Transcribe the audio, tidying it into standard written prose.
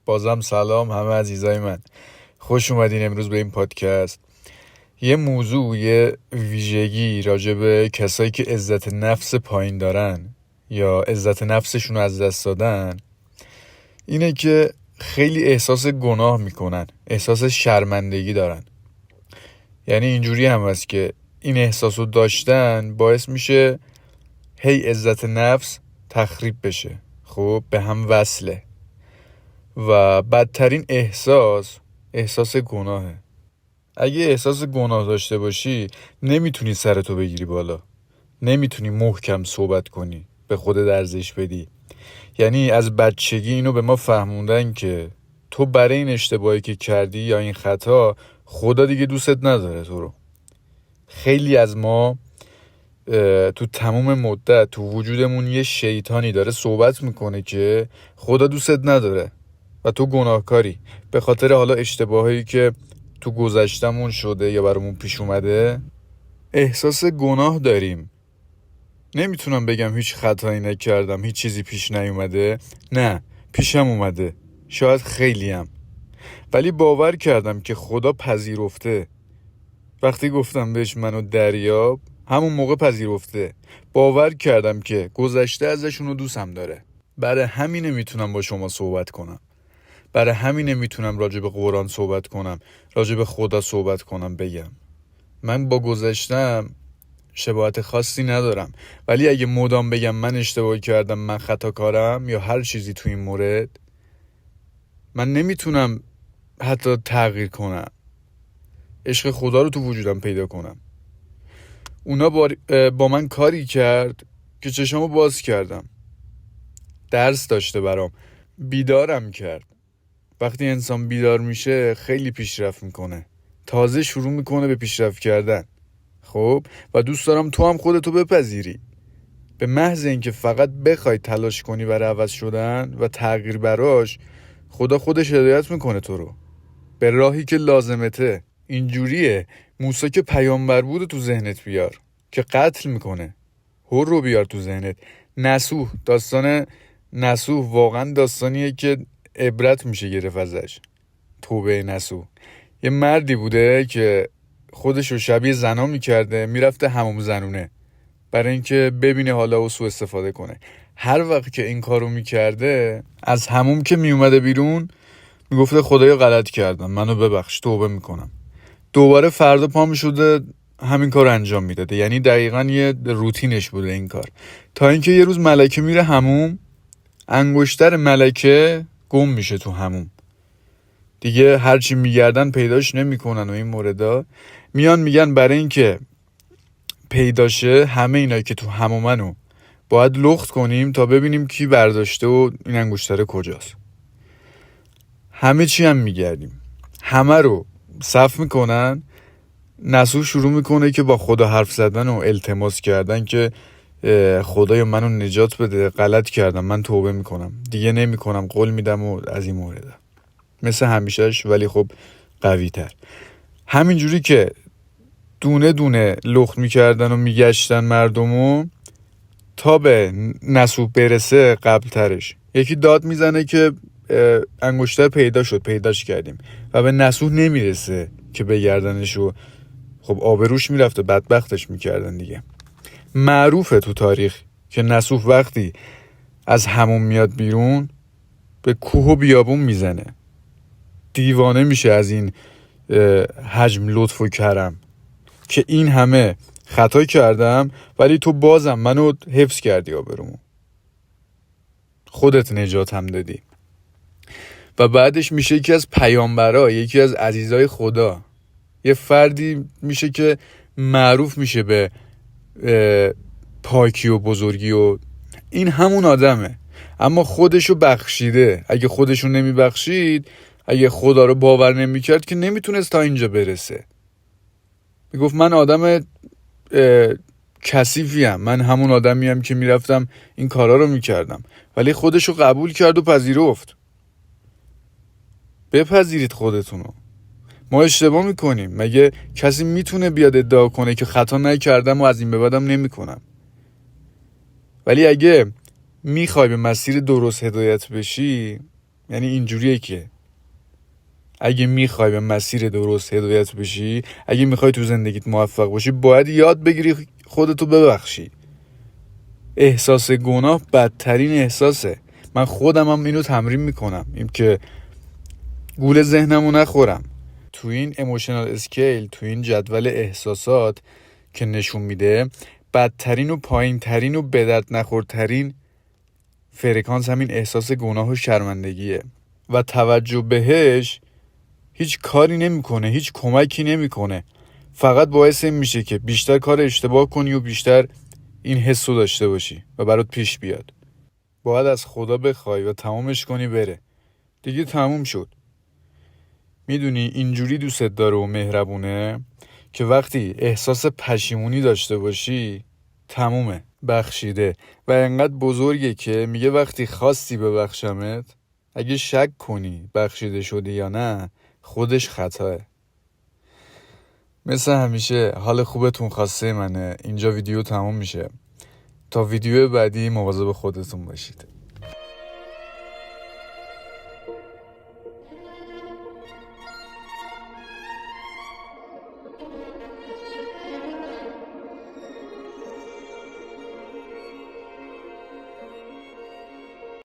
بازم سلام همه عزیزای من، خوش اومدین امروز به این پادکست. یه موضوع، یه ویژگی راجع به کسایی که عزت نفس پایین دارن یا عزت نفسشون رو از دست دادن اینه که خیلی احساس گناه میکنن، احساس شرمندگی دارن. یعنی اینجوری هم هست که این احساس رو داشتن باعث میشه هی عزت نفس تخریب بشه، خب به هم وصله. و بدترین احساس گناهه. اگه احساس گناه داشته باشی نمیتونی سرتو بگیری بالا، نمیتونی محکم صحبت کنی، به خودت ارزش بدی. یعنی از بچگی اینو به ما فهموندن که تو برای این اشتباهی که کردی یا این خطا خدا دیگه دوستت نداره تو رو. خیلی از ما تو تموم مدت تو وجودمون یه شیطانی داره صحبت میکنه که خدا دوستت نداره و تو گناهکاری به خاطر حالا اشتباهایی که تو گذشتمون شده یا برامون پیش اومده. احساس گناه داریم. نمیتونم بگم هیچ خطایی نکردم، هیچ چیزی پیش نیومده. نه، پیشم اومده، شاید خیلیم، ولی باور کردم که خدا پذیرفته. وقتی گفتم بهش منو دریاب، همون موقع پذیرفته. باور کردم که گذشته ازشونو دوستم داره. برای همینه میتونم با شما صحبت کنم، برای همینه میتونم راجع به قرآن صحبت کنم، راجع به خدا صحبت کنم، بگم من با گذشتم شباهت خاصی ندارم. ولی اگه مدام بگم من اشتباه کردم، من خطاکارم یا هر چیزی تو این مورد، من نمیتونم حتی تغییر کنم، عشق خدا رو تو وجودم پیدا کنم. اونا با من کاری کرد که چشامو باز کردم، درس داشته برام، بیدارم کرد. وقتی انسان بیدار میشه خیلی پیشرفت میکنه، تازه شروع میکنه به پیشرفت کردن. خب و دوست دارم تو هم خودتو بپذیری. به محض اینکه فقط بخوای تلاش کنی برای عوض شدن و تغییر براش، خدا خودش هدایت میکنه تو رو به راهی که لازمته. اینجوریه موسی که پیامبر بود تو ذهنت بیار که قتل میکنه. هر رو بیار تو ذهنت. داستان نسوح واقعا داستانیه که عبرت میشه گرفت ازش. توبه نسوح یه مردی بوده که خودش رو شبیه زنا میکرده، میرفته حموم زنونه برای اینکه ببینه حالا و سوء استفاده کنه. هر وقت که این کارو میکرده، از حموم که میومده بیرون میگفته خدایا غلط کردم، منو ببخش، توبه میکنم. دوباره فردا پا میشده همین کار انجام میداده. یعنی دقیقاً یه روتینش بوده این کار. تا اینکه یه روز ملکه میره حموم، انگشتر ملکه گم میشه تو حموم. دیگه هرچی میگردن پیداش نمیکنن و این موردا. میان میگن برای اینکه پیداشه همه اینا که تو حمومنو باید لخت کنیم تا ببینیم کی برداشته و این انگشتر کجاست. همه چی هم میگردیم، همه رو صف میکنن. نسوح شروع میکنه که با خدا حرف زدن و التماس کردن که خدایا منو نجات بده، غلط کردم، من توبه میکنم، دیگه نمیکنم، قول میدم و از این مورد. مثل همیشهش ولی خب قوی تر. همینجوری که دونه دونه لخت میکردن و میگشتن مردمو تا به نسوح برسه. قبل ترش یکی داد میزنه که انگشتر پیدا شد، پیداش کردیم، و به نسوح نمیرسه که بگردنش و خب آبروش میرفت و بدبختش میکردن دیگه. معروفه تو تاریخ که نسوح وقتی از حموم میاد بیرون به کوه و بیابون میزنه. دیوانه میشه از این حجم لطف و کرم که این همه خطا کردم ولی تو بازم منو حفظ کردی، آبرومو، خودت نجاتم دادی. و بعدش میشه یکی از پیامبرا، یکی از عزیزای خدا، یه فردی میشه که معروف میشه به پاکی و بزرگی و این همون آدمه، اما خودشو بخشیده. اگه خودشو نمیبخشید، اگه خدا رو باور نمیکرد که نمیتونست تا اینجا برسه. میگفت من آدم کثیفیم، من همون آدمیم که میرفتم این کارا رو میکردم، ولی خودشو قبول کرد و پذیرفت. بپذیرید خودتونو. ما اشتباه میکنیم. مگه کسی میتونه بیاد ادعا کنه که خطا نکردم و از این به بعدم نمیکنم؟ ولی اگه میخوای به مسیر درست هدایت بشی، یعنی اینجوریه که اگه میخوای به مسیر درست هدایت بشی، اگه میخوای تو زندگیت موفق باشی، باید یاد بگیری خودتو ببخشی. احساس گناه بدترین احساسه. من خودم هم اینو تمرین میکنم، این که گول ذهنمو نخورم. تو این ایموشنال اسکیل، تو این جدول احساسات که نشون میده، بدترین و پایین ترین و به درد نخورترین فرکانس همین احساس گناه و شرمندگیه و توجه بهش هیچ کاری نمیکنه، هیچ کمکی نمیکنه، فقط باعث این میشه که بیشتر کار اشتباه کنی و بیشتر این حسو داشته باشی و برات پیش بیاد. باید از خدا بخوای و تمامش کنی بره دیگه، تموم شد. میدونی اینجوری دوستت داره و مهربونه که وقتی احساس پشیمونی داشته باشی تمومه، بخشیده. و انقدر بزرگه که میگه وقتی خواستی ببخشمت، اگه شک کنی بخشیده شدی یا نه، خودش خطاه. مثل همیشه حال خوبتون خواسته منه. اینجا ویدیو تموم میشه. تا ویدیو بعدی مواظب خودتون باشید.